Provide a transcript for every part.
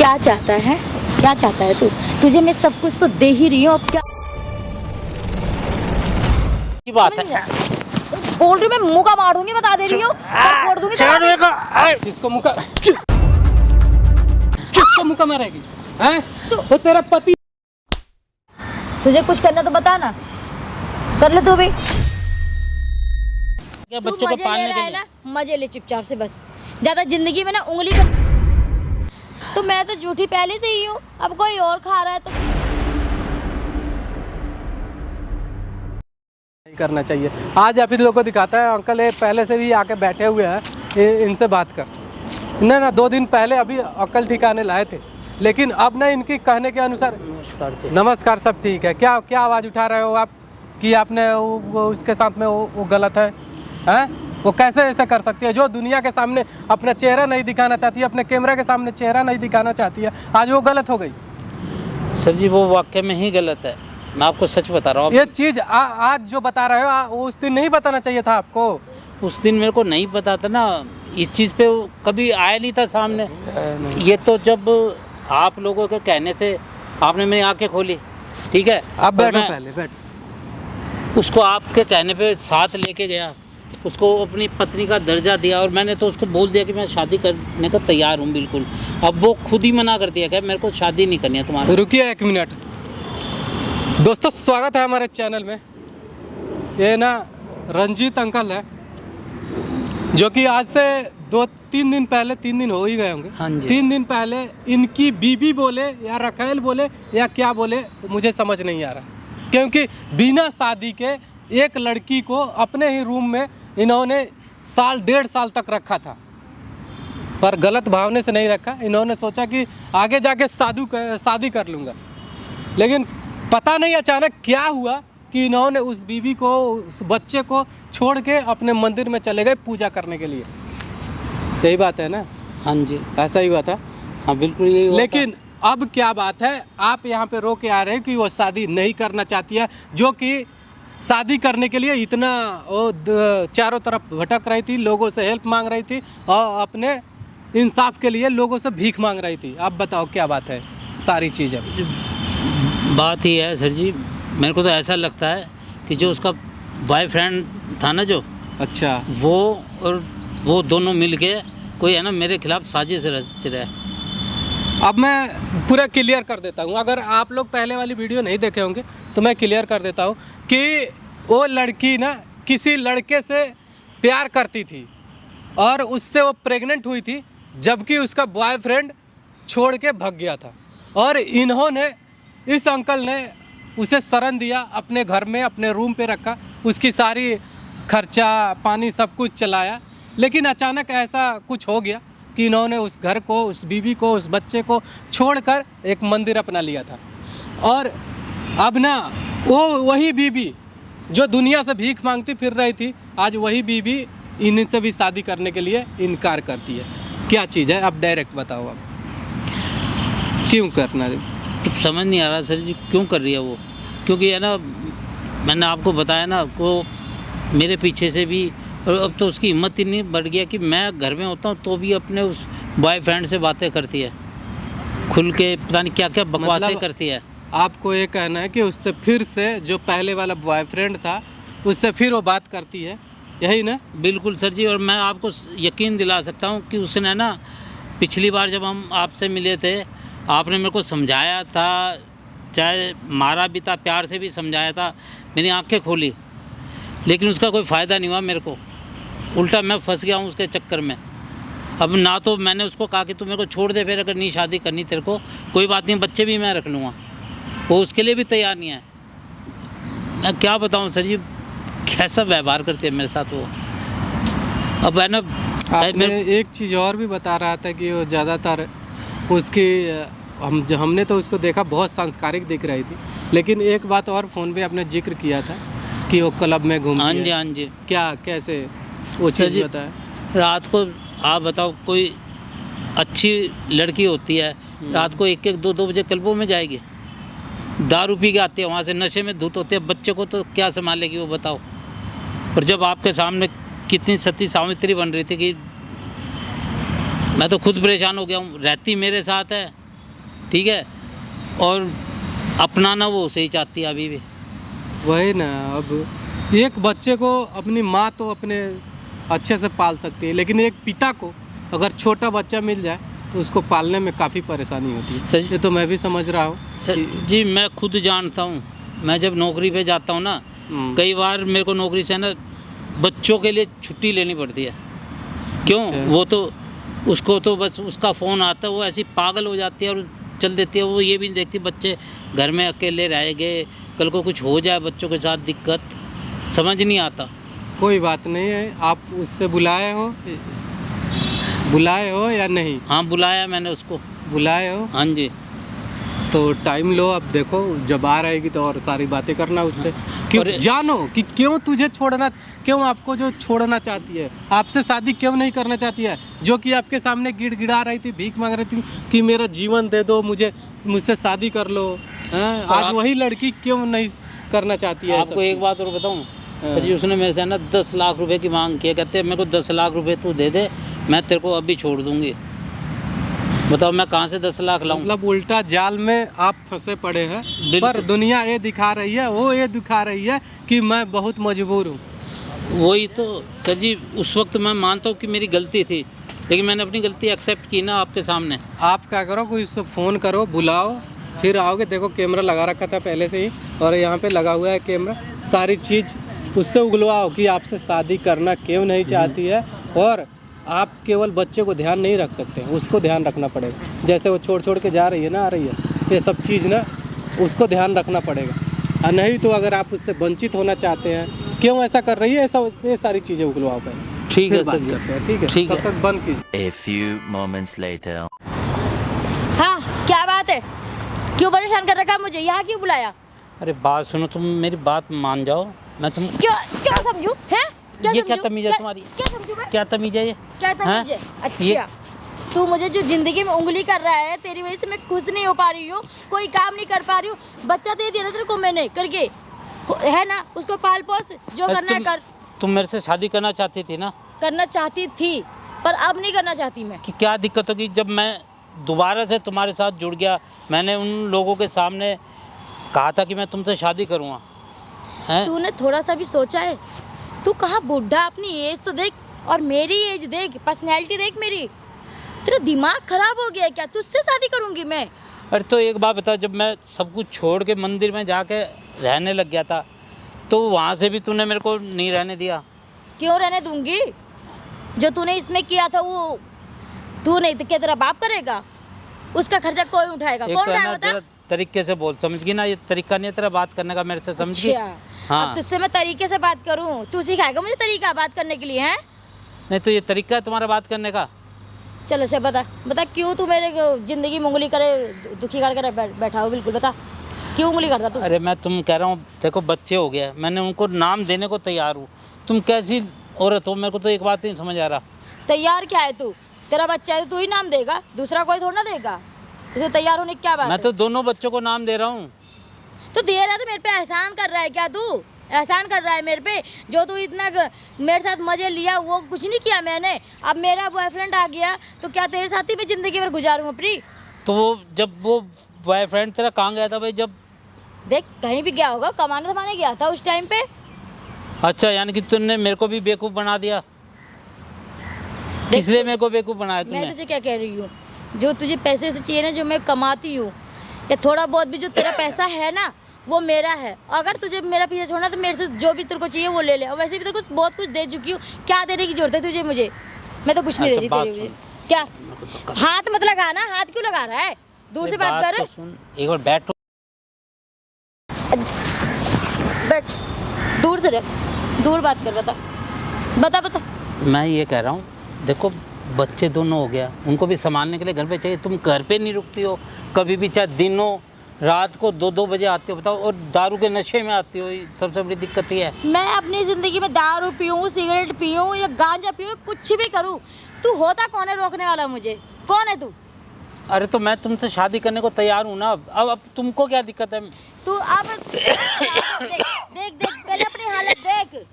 क्या चाहता है? क्या चाहता है तू? तुझे मैं सब कुछ तो दे ही रही हूँ, अब क्या की बात है। बोल रही हूँ? मैं मुंह का मारूंगी, बता दे रही हूँ, छोड़ दूंगी। किसको मुका मारेगी? हैं? तो तेरा पति। तुझे कुछ करना तो बता ना, कर ले तू भी। क्या तू बच्चों को मजे ले पालने रहा के है लिए? ना, मजे ले चुपचाप से बस। ज्यादा जिंदगी में ना उंगली कर, तो मैं तो झूठी पहले से ही हूँ, अब कोई और खा रहा है तो नहीं करना चाहिए। आज आप लोगों को दिखाता है, अंकल ये पहले से भी आके बैठे हुए हैं, इनसे बात कर। इन्हें ना 2 दिन पहले अभी अकल ठिकाने लाए थे, लेकिन अब ना इनकी कहने के अनुसार। नमस्कार, सब ठीक है? क्या क्या आवाज़ उठा रहे हो आप कि आपने वो उसके साथ में वो गलत है? हैं? वो कैसे ऐसा कर सकती है जो दुनिया के सामने अपना चेहरा नहीं दिखाना चाहती है, अपने कैमरा के सामने चेहरा नहीं दिखाना चाहती है, आज वो गलत हो गई? सर जी वो वाकई में ही गलत है, मैं आपको सच बता रहा हूँ। ये चीज़ आज जो बता रहे हो, वो उस दिन नहीं बताना चाहिए था आपको। उस दिन मेरे को नहीं पता था ना, इस चीज़ पे वो कभी आया नहीं था सामने। ये तो जब आप लोगों के कहने से आपने मेरी आंखें खोली, ठीक है। आप बैठो, पहले बैठो। उसको आपके कहने पे साथ लेके गया, उसको अपनी पत्नी का दर्जा दिया, और मैंने तो उसको बोल दिया कि मैं शादी करने को तैयार हूँ बिल्कुल। अब वो खुद ही मना कर दिया कि मेरे को शादी नहीं करनी है तुम्हारे। रुकिए 1 मिनट। दोस्तों स्वागत है हमारे चैनल में। ये ना रंजीत अंकल है, जो कि आज से 2-3 दिन पहले, 3 दिन हो ही गए होंगे। हाँ जी। 3 दिन पहले इनकी बीबी बोले या रखेल बोले या क्या बोले, मुझे समझ नहीं आ रहा। क्योंकि बिना शादी के एक लड़की को अपने ही रूम में इन्होंने 1.5 साल तक रखा था, पर गलत भावने से नहीं रखा। इन्होंने सोचा कि आगे जाके शादी कर लूँगा, लेकिन पता नहीं अचानक क्या हुआ कि इन्होंने उस बीवी को, उस बच्चे को छोड़ के अपने मंदिर में चले गए पूजा करने के लिए। यही बात है ना? हाँ जी, ऐसा ही हुआ था। हाँ बिल्कुल यही हुआ। लेकिन अब क्या बात है, आप यहाँ पे रो के आ रहे हैं कि वो शादी नहीं करना चाहती है, जो कि शादी करने के लिए इतना वो चारों तरफ भटक रही थी, लोगों से हेल्प मांग रही थी और अपने इंसाफ के लिए लोगों से भीख मांग रही थी। आप बताओ क्या बात है? सारी चीज़ें बात ही है सर जी, मेरे को तो ऐसा लगता है कि जो उसका बॉयफ्रेंड था ना, जो अच्छा, वो और वो दोनों मिलके कोई है ना मेरे खिलाफ साजिश रच रहा है। अब मैं पूरा क्लियर कर देता हूँ। अगर आप लोग पहले वाली वीडियो नहीं देखे होंगे तो मैं क्लियर कर देता हूँ कि वो लड़की ना किसी लड़के से प्यार करती थी और उससे वो प्रेग्नेंट हुई थी, जबकि उसका बॉयफ्रेंड छोड़ के भाग गया था। और इन्होंने, इस अंकल ने उसे शरण दिया, अपने घर में अपने रूम पे रखा, उसकी सारी खर्चा पानी सब कुछ चलाया। लेकिन अचानक ऐसा कुछ हो गया कि इन्होंने उस घर को, उस बीवी को, उस बच्चे को छोड़कर एक मंदिर अपना लिया था। और अब ना वो वही बीवी जो दुनिया से भीख मांगती फिर रही थी, आज वही बीवी इनसे भी शादी करने के लिए इनकार करती है। क्या चीज़ है? आप डायरेक्ट बताओ, आप क्यों करना है? कुछ समझ नहीं आ रहा सर जी क्यों कर रही है वो। क्योंकि है ना, मैंने आपको बताया ना, वो मेरे पीछे से भी, और अब तो उसकी हिम्मत ही नहीं बढ़ गया कि मैं घर में होता हूँ तो भी अपने उस बॉयफ्रेंड से बातें करती है, खुल के पता नहीं क्या क्या बकवासें मतलब करती है। आपको ये कहना है कि उससे फिर से, जो पहले वाला बॉयफ्रेंड था, उससे फिर वो बात करती है, यही ना? बिल्कुल सर जी, और मैं आपको यकीन दिला सकता हूँ कि उसने ना पिछली बार जब हम आपसे मिले थे, आपने मेरे को समझाया था, चाहे मारा भी था, प्यार से भी समझाया था, मेरी आंखें खोली, लेकिन उसका कोई फ़ायदा नहीं हुआ मेरे को। उल्टा मैं फंस गया हूँ उसके चक्कर में। अब ना तो मैंने उसको कहा कि तू मेरे को छोड़ दे, फिर अगर नहीं शादी करनी तेरे को कोई बात नहीं, बच्चे भी मैं रख लूँगा, वो उसके लिए भी तैयार नहीं है। मैं क्या बताऊँ सर जी, कैसा व्यवहार करती है मेरे साथ वो। अब है ना, आपने एक चीज़ और भी बता रहा था कि वो ज़्यादातर उसकी, हमने तो उसको देखा बहुत संस्कारिक दिख रही थी, लेकिन एक बात और फ़ोन पे आपने जिक्र किया था कि वो क्लब में घूमती है। हाँ जी, हाँ जी। क्या, कैसे वो चीज़ बताया? रात को आप बताओ, कोई अच्छी लड़की होती है, रात को 1-1, 2-2 बजे क्लबों में जाएगी, दारू पी के आती है, वहाँ से नशे में धुत होते हैं, बच्चे को तो क्या संभालेगी वो बताओ। और जब आपके सामने कितनी सती सावित्री बन रही थी कि मैं तो खुद परेशान हो गया हूँ। रहती मेरे साथ है ठीक है, और अपनाना वो उसे ही चाहती है अभी भी। वही ना, अब एक बच्चे को अपनी माँ तो अपने अच्छे से पाल सकती है, लेकिन एक पिता को अगर छोटा बच्चा मिल जाए तो उसको पालने में काफ़ी परेशानी होती है। सर ये तो मैं भी समझ रहा हूँ। सर जी, मैं खुद जानता हूँ। मैं जब नौकरी पे जाता हूँ ना, कई बार मेरे को नौकरी से ना बच्चों के लिए छुट्टी लेनी पड़ती है। क्यों? अच्छा। वो तो उसको तो बस उसका फ़ोन आता है, वो ऐसी पागल हो जाती है और चल देती है। वो ये भी नहीं देखती बच्चे घर में अकेले रह गए, कल को कुछ हो जाए बच्चों के साथ दिक्कत, समझ नहीं आता। कोई बात नहीं है, आप उससे बुलाए हो या नहीं? हाँ, बुलाया मैंने उसको। बुलाए हो हाँ जी। तो टाइम लो, अब देखो जब आ रहेगी तो और सारी बातें करना उससे। क्यों और- जानो कि क्यों तुझे छोड़ना, क्यों आपको जो छोड़ना चाहती है, आपसे शादी क्यों नहीं करना चाहती है, जो कि आपके सामने गिड़गिड़ा रही थी, भीख मांग रही थी कि मेरा जीवन दे दो, मुझसे शादी कर लो। हाँ, आज वही लड़की क्यों नहीं करना चाहती है? आपको एक बात और बताऊं सर जी, उसने मेरे से ना 10 लाख रुपए की मांग की है। कहते हैं मेरे को 10 लाख रुपए तू दे दे, मैं तेरे को अभी छोड़ दूंगी। बताओ मैं कहाँ से 10 लाख लाऊं? मतलब उल्टा जाल में आप फंसे पड़े हैं। बिल्कुल। पर दुनिया ये दिखा रही है, वो ये दिखा रही है कि मैं बहुत मजबूर हूँ। वही तो सर जी, उस वक्त मैं मानता हूँ कि मेरी गलती थी, लेकिन मैंने अपनी गलती एक्सेप्ट की ना आपके सामने। आप क्या करो, कोई उससे फ़ोन करो, बुलाओ, फिर आओगे। देखो कैमरा लगा रखा था पहले से ही, और यहाँ पे लगा हुआ है कैमरा। सारी चीज़ उससे उगलवाओ कि आपसे शादी करना क्यों नहीं चाहती है, और आप केवल बच्चे को ध्यान नहीं रख सकते, उसको ध्यान रखना पड़ेगा। जैसे वो छोड़ के जा रही है ना, आ रही है, ये सब चीज़ ना उसको ध्यान रखना पड़ेगा। और नहीं तो अगर आप उससे वंचित होना चाहते हैं, क्यों ऐसा कर रही है, ऐसा ये सारी चीज़ें उगलवाओ पहले। ठीक है फिर सर बात जी। करते हैं, ठीक है? ठीक तब है। तक बंद कीजिए। A few moments later. हाँ, क्या बात है? क्यों परेशान कर रखा है मुझे? यहाँ क्यों बुलाया? अरे बात सुनो, तुम मेरी बात मान जाओ। मैं तुम क्या समझू है? ये क्या तमीज़ है तुम्हारी? क्या समझू मैं? क्या तमीज़ है ये? क्या तमीज़ है? अच्छा, तू मुझे जो जिंदगी में उंगली कर रहा है, तेरी वजह से मैं खुश नहीं हो पा रही हूँ, कोई काम नहीं कर पा रही हूँ। बच्चा दे दिया ना तेरे को मैंने करके, है ना, उसको पाल पोस, जो करना है कर। तुम मेरे से शादी करना चाहती थी ना? करना चाहती थी, पर अब नहीं करना चाहती मैं। कि क्या दिक्कत होगी जब मैं दोबारा से तुम्हारे साथ जुड़ गया? मैंने उन लोगों के सामने कहा था कि मैं तुमसे शादी करूँगा, हैं? तूने थोड़ा सा भी सोचा है? तू कहाँ बुढ़ा, अपनी एज तो देख, और मेरी एज देख, पर्सनैलिटी देख मेरी। तेरा दिमाग खराब हो गया है क्या? तुझसे शादी करूँगी मैं? अरे तो एक बात बता, जब मैं सब कुछ छोड़ के मंदिर में जाके रहने लग गया था, तो वहाँ से भी तूने मेरे को नहीं रहने दिया। क्यों रहने दूंगी? जो तूने इसमें किया था वो तू नहीं तो क्या तेरा बाप करेगा? उसका खर्चा कौन उठाएगा? एक कौन तो है उठाएगा ना, बता? जरा तरीके से बोल, समझ गई ना? ये तरीका नहीं है तेरा बात करने का मेरे से, समझ गई? अच्छा, हाँ। अब तुझसे मैं तरीके से बात करूं, तू सिखाएगा मुझे तरीका बात करने के लिए? हैं? नहीं तो ये तरीका है तुम्हारा बात करने का? चल अच्छा बता क्यों तू मेरे जिंदगी में उंगली करे, दुखी करके बैठा हो? बिल्कुल बता, क्यों उंगली कर रहा तू? अरे मैं तुम कह रहा हूँ, देखो बच्चे हो गया, मैंने उनको नाम देने को तैयार हूँ। तुम कैसी औरत हो, मेरे को तो एक बात नहीं समझ आ रहा। तैयार क्या है तू? तेरा बच्चा है तो तू ही नाम देगा, दूसरा कोई थोड़ा ना देगा। इसे तैयार होने की क्या बात मैं है? तो दोनों बच्चों को नाम दे रहा हूँ। तो दे रहा है तो मेरे पे एहसान कर रहा है क्या तू? एहसान कर रहा है मेरे पे? जो तू इतना मेरे साथ मजे लिया वो कुछ नहीं किया मैंने। अब मेरा बॉयफ्रेंड आ गया तो क्या तेरे साथ ही मैं जिंदगी भर गुजारूँ अपनी? तो वो जब वो बॉयफ्रेंड तेरा कहाँ गया था भाई? जब देख कहीं भी गया होगा, कमाने धमाने गया था उस टाइम पे। अच्छा, यानी कि तुमने मेरे को भी बेवकूफ़ बना दिया। किस लिए मेरे को बेवकूफ़ बनाया मैं तुमने? तुझे क्या कह रही हूँ, जो तुझे पैसे से चाहिए ना, जो मैं कमाती हूँ, या थोड़ा बहुत भी जो तेरा पैसा है ना वो मेरा है। अगर तुझे मेरा पीछे छोड़ना तो मेरे से जो भी तेरे को चाहिए वो ले ले। और वैसे भी तेरे को बहुत कुछ दे चुकी हूँ, क्या देने की जरूरत है तुझे मुझे? मैं तो कुछ नहीं दे रही बात तेरे मुझे। सुन। क्या हाथ मत लगा ना, हाथ क्यों लगा रहा है? दूर से बात कर। तो सुन, एक बार बैठो। बैठ, दूर से रह, दूर बात कर। बता। मैं ये कह रहा हूँ, देखो बच्चे दोनों हो गया, उनको भी संभालने के लिए घर पे चाहिए। तुम घर पे नहीं रुकती हो कभी भी, चाहे दिनों रात को 2-2 बजे आती हो, बताओ, और दारू के नशे में आती हो। सबसे बड़ी दिक्कत ये है। मैं अपनी ज़िंदगी में दारू पीऊँ, सिगरेट पीऊँ या गांजा पीऊँ, कुछ भी करूँ, तू होता कौन है रोकने वाला मुझे? कौन है तू? अरे तो मैं तुमसे शादी करने को तैयार हूँ ना। अब तुमको क्या दिक्कत है? तू अब देख पहले अपनी हालत देख,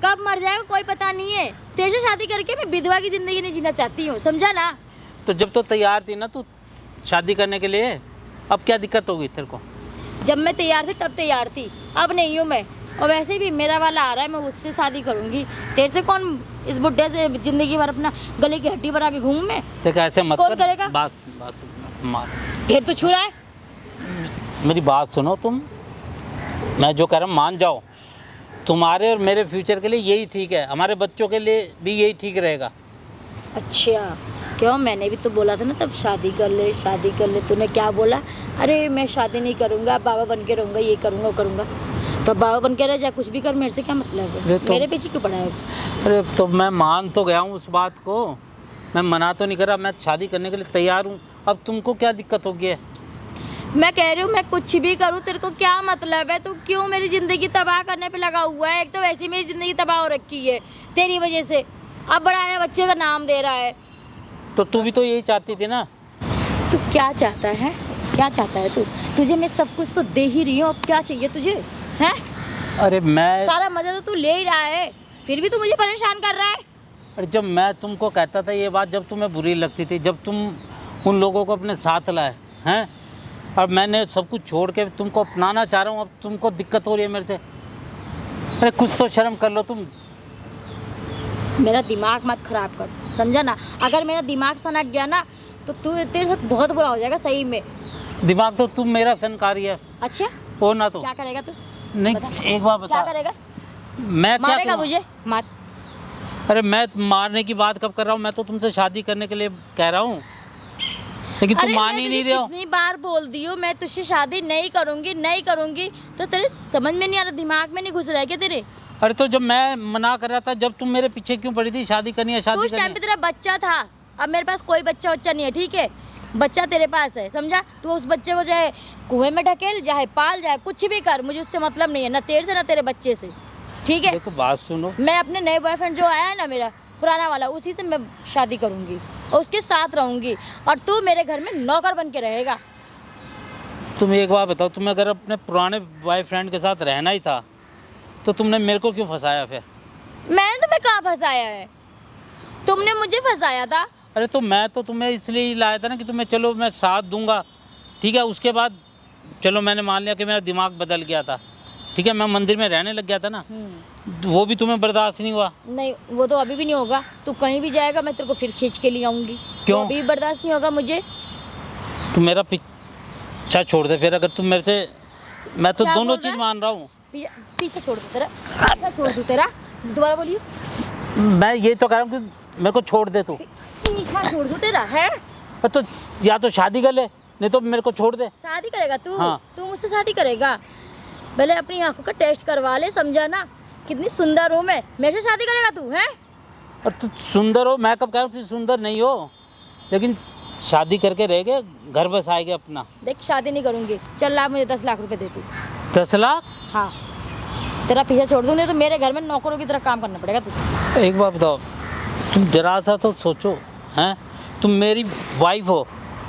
कब मर जाएगा कोई पता नहीं है। तेरे से शादी करके मैं विधवा की ज़िंदगी नहीं जीना चाहती हूँ, समझा ना? तो जब तो तैयार थी ना, तू शादी करने के लिए, अब क्या दिक्कत होगी तेरे को? जब मैं तैयार थी तब तैयार थी, अब नहीं हूँ मैं। और वैसे भी मेरा वाला आ रहा है, मैं उससे शादी करूंगी। तेरे से कौन, इस बुढ़े से जिंदगी भर अपना गले की हड्डी बना के घूमूं मैं? देखो ऐसे मत कौन कर। करेगा? बात मार। फिर तो छू रहा है। मेरी बात सुनो तुम, मैं जो कह रहा हूँ मान जाओ। तुम्हारे और मेरे फ्यूचर के लिए यही ठीक है, हमारे बच्चों के लिए भी यही ठीक रहेगा। अच्छा क्यों, मैंने भी तो बोला था ना तब, शादी कर ले शादी कर ले। तूने क्या बोला? अरे मैं शादी नहीं करूंगा, बाबा बन के रहूंगा, ये करूंगा वो करूंगा। तो बाबा बन के रह जा, कुछ भी कर, मेरे से क्या मतलब है? मेरे पीछे क्यों पड़ा है? अरे तो मैं मान तो गया हूँ उस बात को, मैं मना तो नहीं कर रहा, मैं शादी करने के लिए तैयार हूँ। अब तुमको क्या दिक्कत होगी है? मैं कह रही हूँ मैं कुछ भी करूँ, तेरे को क्या मतलब है? तू क्यों मेरी ज़िंदगी तबाह करने पे लगा हुआ है? एक तो वैसे ही मेरी ज़िंदगी तबाह हो रखी है तेरी वजह से। अब बड़ा आया बच्चे का नाम दे रहा है। तो तू भी तो यही चाहती थी ना? तू क्या चाहता है? क्या चाहता है तू? तुझे मैं सब कुछ तो दे ही रही हूँ, अब क्या चाहिए तुझे? हैं? अरे मैं, सारा मज़ा तो तू ले ही रहा है, फिर भी तू मुझे परेशान कर रहा है। अरे जब मैं तुमको कहता था ये बात, जब तुम्हें बुरी लगती थी, जब तुम उन लोगों को अपने साथ लाए हैं, और मैंने सब कुछ छोड़ के तुमको अपनाना चाह रहा हूँ, अब तुमको दिक्कत हो रही है मेरे से। अरे कुछ तो शर्म कर लो तुम। मेरा दिमाग मत खराब कर, समझा ना? अगर मेरा दिमाग सनक गया ना तो तू, तेरे साथ बहुत बुरा हो जाएगा सही में। दिमाग तो तुम मेरा सनकारी है। अच्छा हो ना तो क्या करेगा तू? नहीं, बता। एक बार बता। क्या करेगा? मैं क्या मारेगा करूँ? मुझे? मार। अरे मैं मारने की बात कब कर रहा हूँ? मैं तो तुमसे शादी करने के लिए कह रहा हूँ, लेकिन तुम अरे मान मैं ही नहीं तुझे रहे हो। कितनी बार बोल दी हूँ मैं तुझसे शादी नहीं करूंगी नहीं करूंगी, तो तेरे समझ में नहीं आ रहा, दिमाग में नहीं घुस रहा है क्या तेरे? अरे तो जब मैं मना कर रहा था, जब तुम मेरे पीछे क्यों पड़ी थी? शादी करनी है तो शादी उस टाइम करनी पे है। तेरा बच्चा था, अब मेरे पास कोई बच्चा वच्चा नहीं है, ठीक है? बच्चा तेरे पास है, समझा? तू उस बच्चे को चाहे कुएं में ढकेल, चाहे पाल, जाए कुछ भी कर, मुझे उससे मतलब नहीं है, ना तेरे से ना तेरे बच्चे से, ठीक है? देखो बात सुनो, मैं अपने नए बॉयफ्रेंड जो आया है ना मेरा पुराना वाला, उसी से मैं शादी करूंगी और उसके साथ रहूंगी, और तू मेरे घर में नौकर बन के रहेगा। तुम एक बात बताओ, तुम्हें अगर अपने पुराने बॉयफ्रेंड के साथ रहना ही था तो तुमने मेरे को क्यों फंसाया फिर? मैंने तुम्हें कहाँ फंसाया है? तुमने मुझे फंसाया था। अरे तो मैं तो तुम्हें इसलिए ही लाया था ना कि तुम्हें, चलो मैं साथ दूंगा, ठीक है? उसके बाद चलो मैंने मान लिया कि मेरा दिमाग बदल गया था, ठीक है? मैं मंदिर में रहने लग गया था ना, वो भी तुम्हें बर्दाश्त नहीं हुआ? नहीं, वो तो अभी भी नहीं होगा। तू कहीं भी जाएगा मैं तेरे को फिर खींच के लिए आऊंगी। क्यों? तो अभी भी बर्दाश्त नहीं होगा मुझे। तुम मेरा पीछा छोड़ दे फिर, अगर तुम मेरे से, मैं तो क्या दोनों बोल रहा चीज़ है? मान रहा हूँ। पीछे छोड़ दू तेरा, पीछा छोड़ दू तेरा, दोबारा बोलिए। मैं ये तो कह रहा हूँ कि मेरे को छोड़ दे तू। पीछा छोड़ दू तेरा है? तो या तो शादी कर ले, नहीं तो मेरे को छोड़ दे। शादी करेगा तू? हाँ। तू मुझसे शादी करेगा? पहले अपनी आंखों का टेस्ट करवा ले, समझा ना? कितनी सुंदर हूँ मैं, मेरे से शादी करेगा तू? है? और तू सुंदर हो, मैं कब कह रहा हूँ कि सुंदर नहीं हो, लेकिन शादी करके रह गए, घर बसाएंगे अपना। देख शादी नहीं करूंगी, चल ला मुझे 10 लाख रुपए दे तू। 10 लाख? हाँ, तेरा पीछा छोड़ दूँ, नहीं तो मेरे घर में नौकरों की तरह काम करना पड़ेगा तुझे। एक बात बताओ, तुम जरा सा तो सोचो, हैं? तुम मेरी वाइफ हो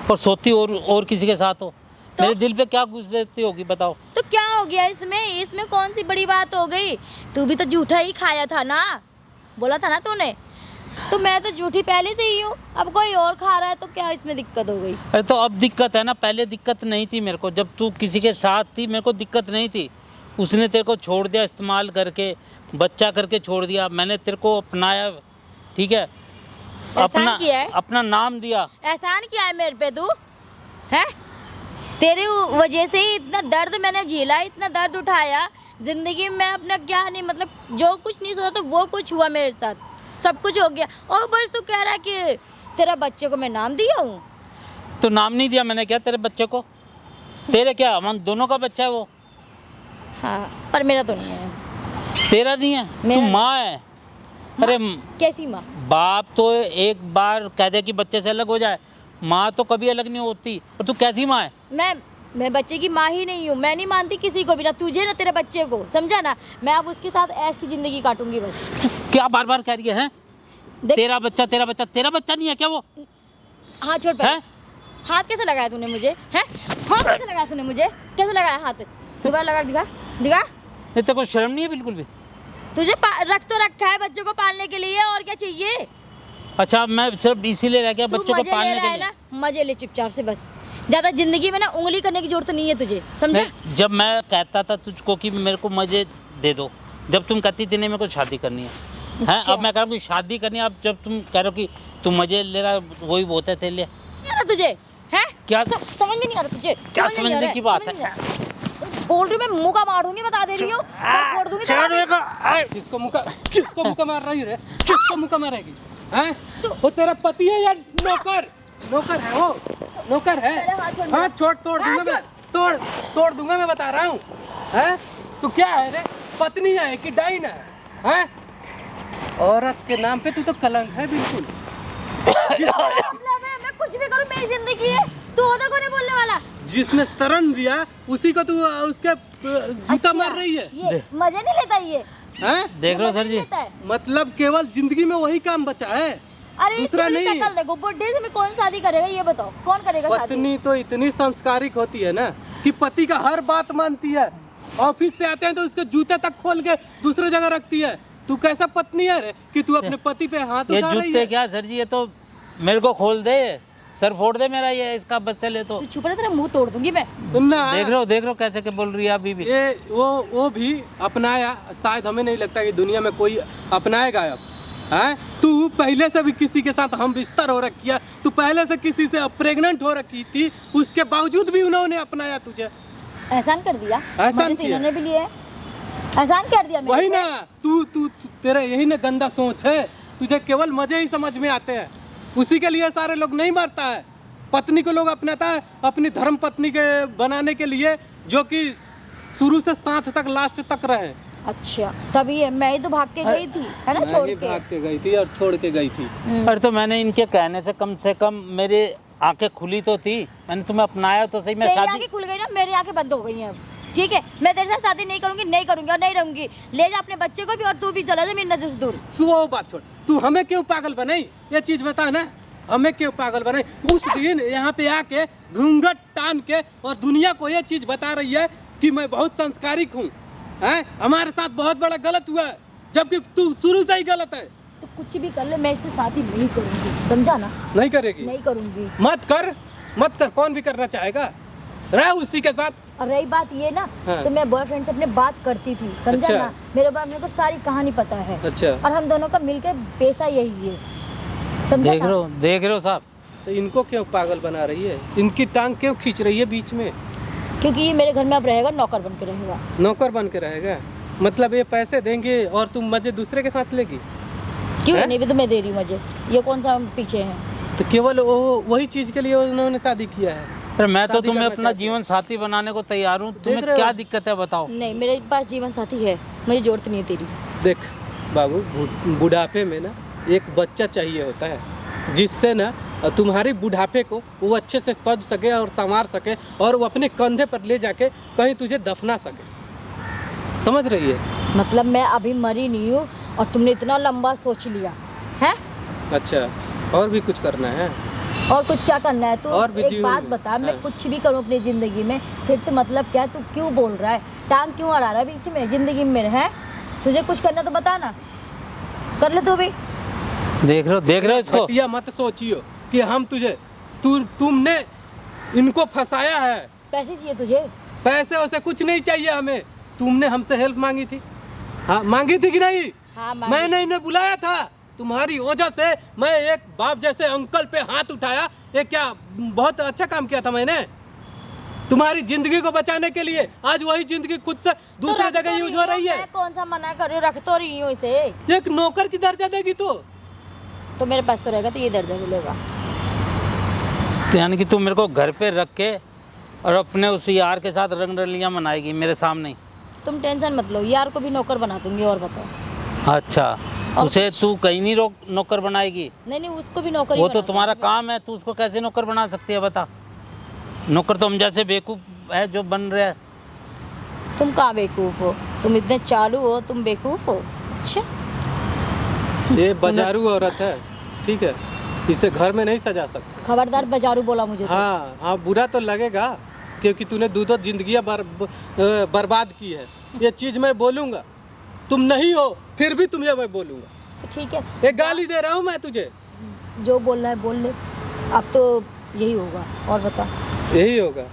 और सोती और किसी के साथ हो, तो? मेरे दिल पे क्या गुजरती होगी बताओ? तो क्या हो गया इसमें कौन सी बड़ी बात हो गई? तू भी तो झूठा ही खाया था ना, बोला था ना तूने। तो मैं तो झूठी पहले से ही हूँ, अब कोई और खा रहा है तो क्या इसमें दिक्कत हो गई? अरे तो अब दिक्कत है ना, पहले दिक्कत नहीं थी मेरे को, जब तू किसी के साथ थी मेरे को दिक्कत नहीं थी। उसने तेरे को छोड़ दिया, इस्तेमाल करके, बच्चा करके छोड़ दिया, मैंने तेरे को अपनाया, ठीक है? एहसान किया है? अपना नाम दिया। एहसान किया है मेरे पे तू? है? तेरे वजह से ही इतना दर्द मैंने झेला, इतना दर्द उठाया जिंदगी में। अपना क्या नहीं, मतलब जो कुछ नहीं सोचा तो वो कुछ हुआ मेरे साथ, सब कुछ हो गया। और बस तू कह रहा है कि तेरा बच्चे को मैं नाम दिया हूँ। तो नाम नहीं दिया मैंने, क्या तेरे बच्चे को? तेरे क्या, हम दोनों का बच्चा है वो। हाँ, पर मेरा तो नहीं है। तेरा नहीं है? तू मेरा- माँ है। अरे कैसी माँ? बाप तो एक बार कह दे कि बच्चे से अलग हो जाए, माँ तो कभी अलग नहीं होती। और तू कैसी माँ है? मैं बच्चे की माँ ही नहीं हूँ, मैं नहीं मानती किसी को भी, ना तुझे ना तेरे बच्चे को, समझा ना? मैं अब उसके साथ ऐश की जिंदगी काटूंगी बस। क्या बार बार कह रही है? देख, तेरा बच्चा तेरा बच्चा, तेरा बच्चा नहीं है क्या वो? हाथ छोड़ पे। है? हाथ कैसे लगाया तूने मुझे? हैं? हाथ कैसे लगाया तूने मुझे? कैसे लगाया हाथ? दोबारा लगा, दिखा दिखा। नहीं, तेरे को शर्म नहीं है बिल्कुल भी? तुझे रख तो रखा है बच्चों को पालने के लिए, और क्या चाहिए? अच्छा मैं सिर्फ इसीलिए रह गया तू बच्चों को मजे ले पालने रहा के है लिए। ना, मजे ले चुपचाप से बस। ज्यादा जिंदगी में ना उंगली करने की जरूरत नहीं है तुझे, समझा? जब मैं कहता था तुझको कि मेरे को मजे दे दो, जब तुम कहती थी नहीं मेरे को शादी करनी है, हैं अच्छा। अब मैं कह रहा हूँ कि शादी करनी है, अब जब तुम कह रहे हो कि तुम मजे ले रहा वही बहुत है तेरे लिए। नहीं आ रहा तुझे, हैं? क्या समझ में नहीं आ रहा तुझे? क्या समझ में नहीं आ समझने रहा की बात समझ में है? नहीं आ रहा। बोल रही हूँ मैं, मुंह का मारूंगी, बता दे रही हूँ, सर फोड़ दूंगी तेरा। किसको मुका मार रही है? किसको मुका मारेगी? हैं? वो तेरा पति है या नौकर? नौकर है वो, नौकर है। मेरे हाथ छोड़ दे। हाँ तोड़ दूंगा मैं, तोड़ दूंगा मैं, बता रहा हूँ। हैं? तू क्या है रे? पत्नी है कि डाइन है? हैं? औरत के नाम पे तू तो कलंक है बिल्कुल। मतलब है, मैं कुछ भी करूँ मेरी जिंदगी है, तू होता कौन है बोलने वाला? जिसने शरण दिया उसी को तू उसके जूता अच्छा, मार रही है। ये मजे नहीं लेता ये, हैं? देख रहे हो मजे सर नहीं जी, लेता है। मतलब केवल जिंदगी में वही काम बचा है, अरे दूसरा इतनी नहीं। शक्ल देखो, बुढ़े से में कौन शादी करेगा ये बताओ, कौन करेगा शादी? पत्नी तो इतनी संस्कारिक होती है ना कि पति का हर बात मानती है। ऑफिस से आते हैं तो उसके जूते तक खोल के दूसरी जगह रखती है। तू कैसा पत्नी है रे कि तू अपने पति पे हाथ ये उठा रही जूते है? क्या सर जी, ये तो मेरे को खोल दे, सर फोड़ दे मेरा, ये इसका बस से ले तो। तू चुप रह, तेरा मुंह तोड़ दूंगी मैं। सुनना, देख रहे हो कैसे के बोल रही है अभी भी। ये वो भी अपनाया, शायद हमें नहीं लगता कि दुनिया में कोई अपनाएगा अब। हैं? तू पहले से भी किसी के साथ हम बिस्तर हो रखी है, तू पहले से किसी से प्रेग्नेंट हो रखी थी, उसके बावजूद भी उन्होंने अपनाया तुझे। एहसान कर दिया, एहसान मजे तो किया। इन्होंने भी लिए हैं। एहसान कर दिया मेरे वही पे। ना, तू तेरा यही ना गंदा सोच है, तुझे केवल मजे ही समझ में आते हैं। उसी के लिए सारे लोग नहीं मरता है। पत्नी को लोग अपनाता है अपनी धर्म पत्नी के बनाने के लिए, जो कि शुरू से साथ तक लास्ट तक रहे। अच्छा तभी है, मैं ही तो भाग के गई थी, है ना, मैं छोड़ ही के। भाग के गई थी और छोड़ के गई थी। अरे तो मैंने इनके कहने से कम मेरे आंखें खुली तो थी, मैंने तुम्हें अपनाया तो सही। मैं तेरी शादी आंखें खुल गई ना, मेरी आंखें बंद हो गई हैं अब। ठीक है, मैं तेरे साथ शादी नहीं करूंगी और नहीं रहूंगी। ले जा अपने बच्चे को भी, और तू भी चला जा मेरी नजर से दूर। तू वो बात छोड़, तू हमें क्यों पागल बनाई? ये चीज बता ना, हमें क्यों पागल बनाई? उस दिन यहाँ पे आके घूंघट टान के और दुनिया को ये चीज बता रही है कि मैं बहुत संस्कारिक हूँ। हैं? हमारे साथ बहुत बड़ा गलत हुआ है, जबकि तू शुरू से ही गलत है। तो कुछ भी कर ले, मैं इससे शादी नहीं करूंगी, समझा ना? नहीं करेगी? नहीं करूंगी। मत कर, कौन भी करना चाहेगा? रह उसी के साथ। और रही बात ये ना, हाँ। तो मैं बॉयफ्रेंड से अपने बात करती थी, समझा अच्छा। ना? मेरे को सारी कहानी पता है। अच्छा, और हम दोनों का मिलकर पेशा यही है, समझा देख ना? रहे हो साहब, तो इनको क्यों पागल बना रही है? इनकी टांग क्यों खींच रही है बीच में? क्योंकि ये मेरे घर में अब रहेगा, नौकर बन के रहेगा। नौकर बन के रहेगा? मतलब ये पैसे देंगे और तुम मजे दूसरे के साथ लेगी? क्यों हैं? नहीं, भी तो मैं दे रही हूँ मजे, ये कौन सा पीछे है? तो केवल वही चीज के लिए उन्होंने शादी किया है। अरे मैं तो शादी तुम्हें करना अपना चाहती जीवन साथी बनाने को तैयार हूँ, तुम्हें रहे हो? क्या दिक्कत है बताओ। नहीं, मेरे पास जीवन साथी है, मुझे जरूरत नहीं है तेरी। देख बाबू, बुढ़ापे में ना एक बच्चा चाहिए होता है, जिससे ना तुम्हारी बुढ़ापे को वो अच्छे से सज सके और संवार सके, और वो अपने कंधे पर ले जाके कहीं तुझे दफना सके। समझ रही है? मतलब मैं अभी मरी नहीं हूँ और तुमने इतना लंबा सोच लिया है? अच्छा, और भी कुछ करना है? और कुछ क्या करना है? तू और भी एक जीवन बात में, बता, मैं हाँ। कुछ भी करूँ अपनी जिंदगी में, फिर से मतलब क्या? तू क्यों बोल रहा है? टांग क्यों अड़ा रहा है बीच में जिंदगी में? है तुझे कुछ करना तो बता ना, कर ले तू भी। देख रहे हो इसको। घटिया मत सोचियो कि हम तुमने इनको फंसाया है। पैसे चाहिए तुझे? पैसे वैसे कुछ नहीं चाहिए हमें। तुमने हमसे हेल्प मांगी थी, हाँ मांगी थी कि नहीं? हाँ मांगी। मैंने इन्हें बुलाया था, तुम्हारी वजह से मैं एक बाप जैसे अंकल पे हाथ उठाया। ये क्या बहुत अच्छा काम किया था मैंने तुम्हारी जिंदगी को बचाने के लिए। आज वही जिंदगी खुद से दूसरी रख तो जगह यूज हो रही है। मैं कौन सा मना कर रही हूँ, रख तो रही हूँ इसे। एक नौकर की दर्जा देगी तो मेरे पास तो रहेगा तो ये दर्जा मिलेगा। तो यानी कि तुम मेरे को घर पे रख के और अपने उस यार के साथ रंग रलियां मनाएगी मेरे सामने ही? तुम टेंशन मत लो, यार को भी नौकर बना दूंगी। और बताओ। अच्छा, और उसे कुछ? तू कहीं नहीं नौकर बनाएगी? नहीं, उसको भी नौकर ही वो तो बना तुम्हारा दूंगी। काम है, तू उसको कैसे नौकर बना सकती है बता? नौकर तो हम जैसे बेवकूफ़ है जो बन रहे हैं। तुम कहाँ बेवकूफ हो? तुम इतने चालू हो, तुम बेवकूफ हो? अच्छा, ये बाजारू औरत है, ठीक है, इसे घर में नहीं सजा सकते। खबरदार बाजारू बोला मुझे तो। हाँ हाँ, बुरा तो लगेगा क्योंकि तूने दो जिंदगियां बर्बाद की है। ये चीज मैं बोलूंगा, तुम नहीं हो फिर भी तुम्हें मैं बोलूंगा। तो ठीक है, एक गाली दे रहा हूँ मैं तुझे। जो बोलना है बोल ले। अब तो यही होगा, और बता। यही होगा,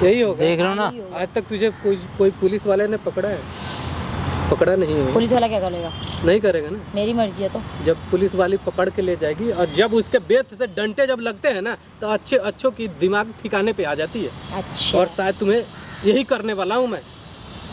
यही होगा। देख रहे हो ना, यही होगा। आज तक तुझे कोई पुलिस वाले ने पकड़ा है? पकड़ा नहीं है। पुलिस वाला क्या करेगा? नहीं करेगा ना। मेरी मर्जी है तो। जब पुलिस वाली पकड़ के ले जाएगी और जब उसके बेत से डंटे जब लगते हैं ना, तो अच्छों की दिमाग ठिकाने पे आ जाती है। अच्छा, और शायद तुम्हें यही करने वाला हूँ मैं।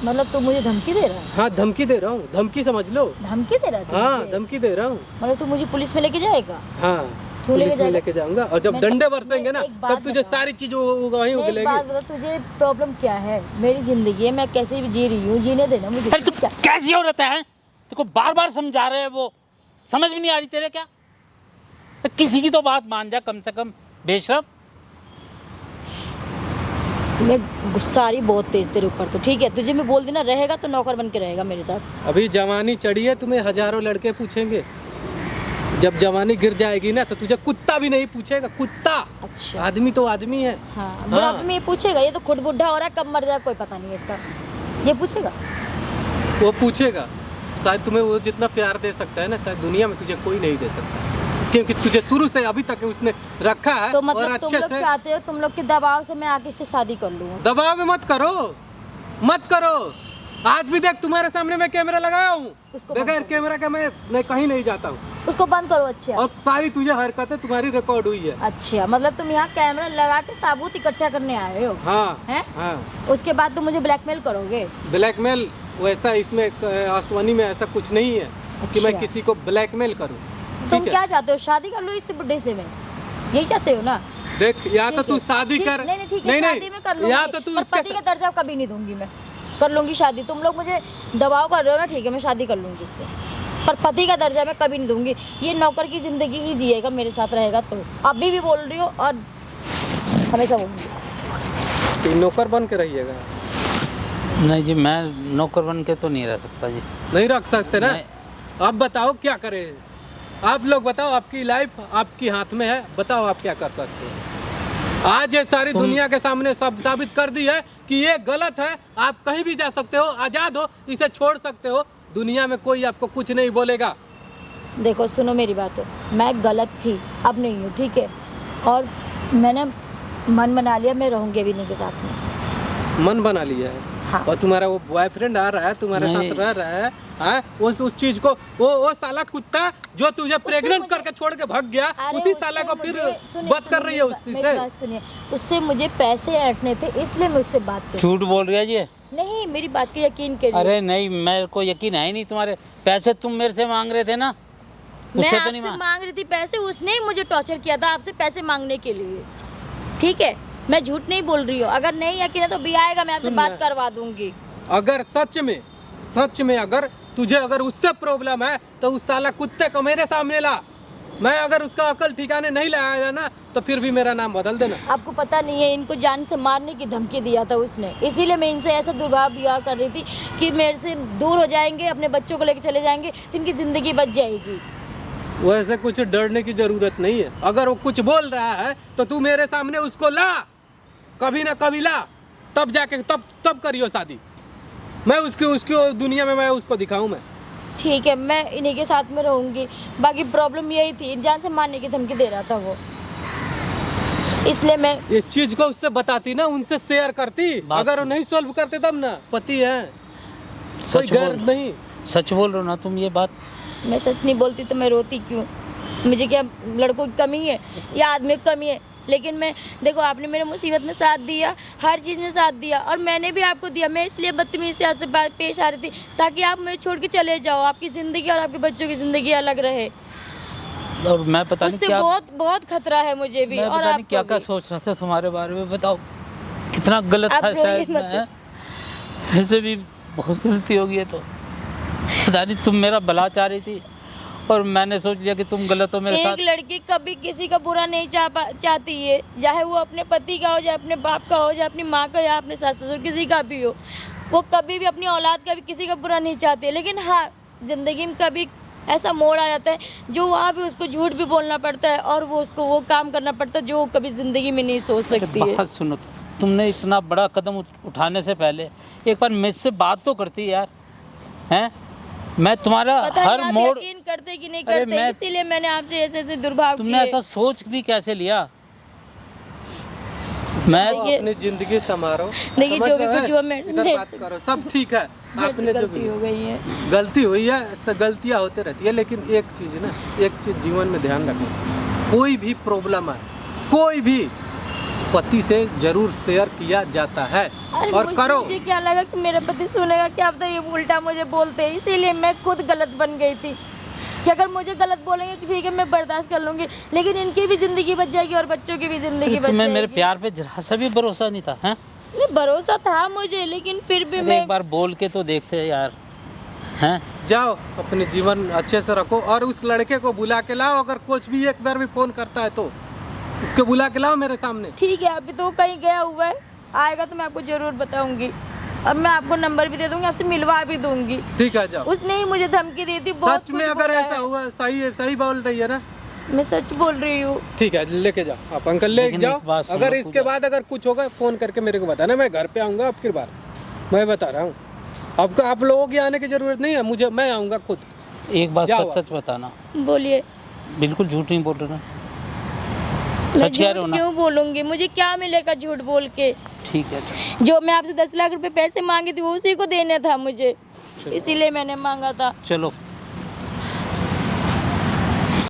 मतलब तू मुझे धमकी दे रहा है? हाँ, धमकी दे रहा हूँ, धमकी समझ लो। धमकी दे रहा है तू हाँ, मुझे? धमकी दे रहा हूँ। मतलब तू मुझे पुलिस में लेके जाएगा? हाँ, क्यों लेके पुलिस में जाएगा? लेके जाऊंगा और जब मैं- डंडे बरसेंगे ना, एक बात तब तुझे बता। सारी चीजें वहीं मैं एक उगलेगी। बात बता, तुझे प्रॉब्लम क्या है? मेरी जिंदगी है, मैं कैसे भी जी रही हूँ, जीने देना मुझे। अरे तू कैसी औरत है? तेको बार बार समझा रहे हैं, वो समझ में नहीं आ रही तेरे क्या? किसी की तो बात मान जा कम से कम, बेशरम। मैं गुस्सा आ रही बहुत तेज तेरे ऊपर तो। ठीक है, तुझे मैं बोल देना रहेगा तो नौकर बन के रहेगा मेरे साथ। अभी जवानी चढ़ी है, तुम्हें हजारों लड़के पूछेंगे। जब जवानी गिर जाएगी ना, तो तुझे कुत्ता भी नहीं पूछेगा। कुत्ता, अच्छा, आदमी तो आदमी है। हाँ, बुढ़ापे में ये पूछेगा? ये तो खुद बुढ़ा हो रहा है, कब मर जाए कोई पता नहीं है इसका। ये पूछेगा? वो पूछेगा। शायद तुम्हें वो जितना प्यार दे सकता है ना, शायद दुनिया में तुझे कोई नहीं दे सकता, क्योंकि तुझे शुरू से अभी तक उसने रखा है। तो और मतलब तुम अच्छे लोग से चाहते हो, तुम लोग के दबाव से मैं आके इससे शादी कर लूँ? दबाव में मत करो, मत करो। आज भी देख, तुम्हारे सामने मैं कैमरा लगाया हूँ। उसको बगैर बंद कैमरा के मैं कहीं नहीं जाता हूँ। करो। उसको बंद करो। अच्छा, और सारी तुझे हरकतें तुम्हारी रिकॉर्ड हुई है। अच्छा, मतलब तुम यहाँ कैमरा लगा के साबूत इकट्ठा करने आए हो? हाँ, हैं? हाँ। उसके बाद तुम मुझे ब्लैकमेल करोगे? ब्लैकमेल वैसा इसमें आसवानी में ऐसा कुछ नहीं है कि मैं अच्छा। किसी को ब्लैकमेल करूँ। तुम ठीक है, क्या चाहते हो? शादी कर लो इससे बुढ़े से? मैं यही चाहते हो ना? देख, या तो ठीक तू है। शादी ठीक- कर। नहीं, ठीक है, शादी में कर लूंगी, या तो तू पर इसके पति का दर्जा कभी नहीं दूंगी। मैं कर लूंगी शादी, तुम लोग मुझे दबाव कर रहे हो ना, ठीक है, मैं शादी कर लूंगी इससे, पर पति का दर्जा मैं कभी नहीं दूंगी। ये नौकर की जिंदगी ही जिएगा, मेरे साथ रहेगा। तो अभी भी बोल रही हो और हमेशा बोलूंगी। तू नौकर बन के रहिएगा। नहीं जी, मैं नौकर बन के तो नहीं रह सकता जी। नहीं रख सकते ना? नहीं। आप बताओ क्या करें? आप लोग बताओ, आपकी लाइफ आपकी हाथ में है, बताओ आप क्या कर सकते हो। आज ये सारी दुनिया के सामने सब साबित कर दी है कि ये गलत है। आप कहीं भी जा सकते हो, आजाद हो, इसे छोड़ सकते हो। दुनिया में कोई आपको कुछ नहीं बोलेगा। देखो, सुनो मेरी बात, मैं गलत थी, अब नहीं हूँ, ठीक है, और मैंने मन बना लिया, मैं रहूंगी अभी इन्हीं के साथ में। मन बना लिया है? हाँ। और तुम्हारा वो बॉयफ्रेंड आ रहा है, तुम्हारे नहीं। साथ रह रहा है, हाँ? उस चीज को वो साला कुत्ता जो तुझे प्रेग्नेंट मुझे- करके छोड़ के भाग गया, अरे उसी उससे साला को फिर मुझे- सुनिए, बात कर रही है मेरी उससे। मेरी बात सुनिए, उससे मुझे पैसे ऐंठने थे, इसलिए मैं उससे बात कर। झूठ बोल रही है जी। नहीं, मेरी बात पे यकीन करिए। अरे नहीं, मेरे को यकीन है ही नहीं। तुम्हारे पैसे तुम मेरे से मांग रहे थे ना, मैं उससे तो आपसे नहीं मांग रही थी पैसे, उसने ही मुझे टॉर्चर किया था आपसे पैसे मांगने के लिए। ठीक है, मैं झूठ नहीं बोल रही हूँ। अगर नहीं यकीन है तो भी आएगा, मैं आपसे सुन बात ना। करवा दूंगी। अगर सच में अगर तुझे उससे प्रॉब्लम है, तो उस साला कुत्ते को मेरे सामने ला। मैं अगर उसका अकल ठिकाने नहीं लाया ना, तो फिर भी मेरा नाम बदल देना। आपको पता नहीं है, इनको जान से मारने की धमकी दिया था उसने, इसीलिए मैं इनसे ऐसा दुर्व्यवहार कर रही थी कि मेरे से दूर हो जाएंगे, अपने बच्चों को लेकर चले जाएंगे तो इनकी जिंदगी बच जाएगी। वैसे कुछ डरने की जरूरत नहीं है। अगर वो कुछ बोल रहा है तो तू मेरे सामने उसको ला, कभी ना कभी ला, तब जाके तब करियो शादी। मैं उसकी दुनिया में मैं उसको दिखाऊं। मैं ठीक है, मैं इन्हीं के साथ में रहूंगी। बाकी प्रॉब्लम यही थी, जान से मारने की धमकी दे रहा था वो, इसलिए मैं इस चीज को उससे बताती ना, उनसे शेयर करती। अगर वो नहीं सॉल्व करते तब ना, पति है, कोई सच गैर बोल नहीं। सच बोल रहे हो ना तुम ये बात? मैं सच नहीं बोलती तो मैं रोती क्यों? मुझे क्या लड़कों की कमी है या आदमी की कमी है? लेकिन मैं देखो, आपने मेरे मुसीबत में साथ दिया, हर चीज़ में साथ दिया, और मैंने भी आपको दिया। मैं इसलिए बदतमीजी से आपसे बात पेश आ रही थी ताकि आप मुझे छोड़ के चले जाओ, आपकी ज़िंदगी और आपके बच्चों की ज़िंदगी अलग रहे। और मैं पता नहीं उससे क्या, बहुत खतरा है मुझे भी, मैं और पता नहीं क्या आपको क्या भी। सोच रहा था तुम्हारे बारे में। बताओ कितना गलत आप था रोइए शायद मत। मैं। ऐसे भी बहुत गलती होगी है, तो पता नहीं तुम मेरा भला चाह रही थी और मैंने सोच लिया कि तुम गलत हो मेरे एक साथ। लड़की कभी किसी का बुरा नहीं चाहती है, चाहे वो अपने पति का हो, चाहे अपने बाप का हो, चाहे अपनी माँ का या अपने सास ससुर, किसी का भी हो। वो कभी भी अपनी औलाद का भी किसी का बुरा नहीं चाहती है। लेकिन हाँ, जिंदगी में कभी ऐसा मोड़ आ जाता है जो वहाँ भी उसको झूठ भी बोलना पड़ता है और वो उसको वो काम करना पड़ता है जो वो कभी ज़िंदगी में नहीं सोच सकती है। बात सुनो, तुमने इतना बड़ा कदम उठाने से पहले एक बार मुझसे बात तो करती यार, हैं? मैं तुम्हारा पता नहीं हर आप मोड़, यकीन करते कि नहीं अरे करते, मैं- इसीलिए मैंने आपसे ऐसे दुर्भाव तुमने किए। ऐसा सोच भी कैसे लिया? मैं देखिए- अपनी जिंदगी संभालो। देखिए, समझ जो भी रहे कुछ हो? हुआ मैं- इधर बात करो, सब ठीक है। आपने जो गलती भी हो गई है। गलती हुई है, गलतियां होते रहती है, लेकिन एक चीज ना, एक चीज जीवन में ध्यान रखना, कोई भी प्रॉब्लम है, कोई भी पति से जरूर शेयर किया जाता है अरे और करो। मुझे क्या लगा कि मेरा पति सुनेगा, क्या पता ये उल्टा मुझे बोलते, इसीलिए मैं खुद गलत बन गई थी कि अगर मुझे गलत बोलेंगे कि ठीक है मैं बर्दाश्त कर लूंगी, लेकिन इनकी भी जिंदगी बच जाएगी और बच्चों की भी जिंदगी बच तुम्हें जाएगी। मेरे प्यार पे जरा सा भी भरोसा नहीं था? हैं? नहीं, भरोसा था मुझे, लेकिन फिर भी अरे मैं एक बार बोल के तो देखते यार। हैं? जाओ अपने जीवन अच्छे से रखो और उस लड़के को बुला के लाओ। अगर कुछ भी एक बार भी फोन करता है तो उसको बुला के लाओ मेरे सामने। ठीक है, अभी तो कहीं गया हुआ है, आएगा तो मैं आपको जरूर बताऊंगी। अब मैं आपको नंबर भी दे दूंगी, आपसे मिलवा भी दूंगी। ठीक है, जाओ। उसने ही मुझे धमकी दी थी, बहुत सच में कुछ अगर बोला ऐसा है। हुआ, सही बोल रही है ना? मैं सच बोल रही हूँ। ठीक है, लेके जाओ आप अंकल, ले लेकिन जाओ। एक बात सुनो अगर पूजा। इसके बाद अगर कुछ होगा फोन करके मेरे को बताना, मैं घर पे आऊंगा आपकी बार, मैं बता रहा हूँ। आपका आप लोगों की आने की जरूरत नहीं है, मुझे, मैं आऊंगा खुद। एक बात जाओ सच सच बताना, बोलिए। बिल्कुल झूठ नहीं बोल रहे ना? मैं सच कह रहे हो झूठ ना? क्यों बोलूंगी? मुझे क्या मिलेगा झूठ बोल के? ठीक है, जो मैं आपसे 10 लाख रुपए पैसे मांगी थी वो उसी को देने था मुझे, इसीलिए मैंने मांगा था। चलो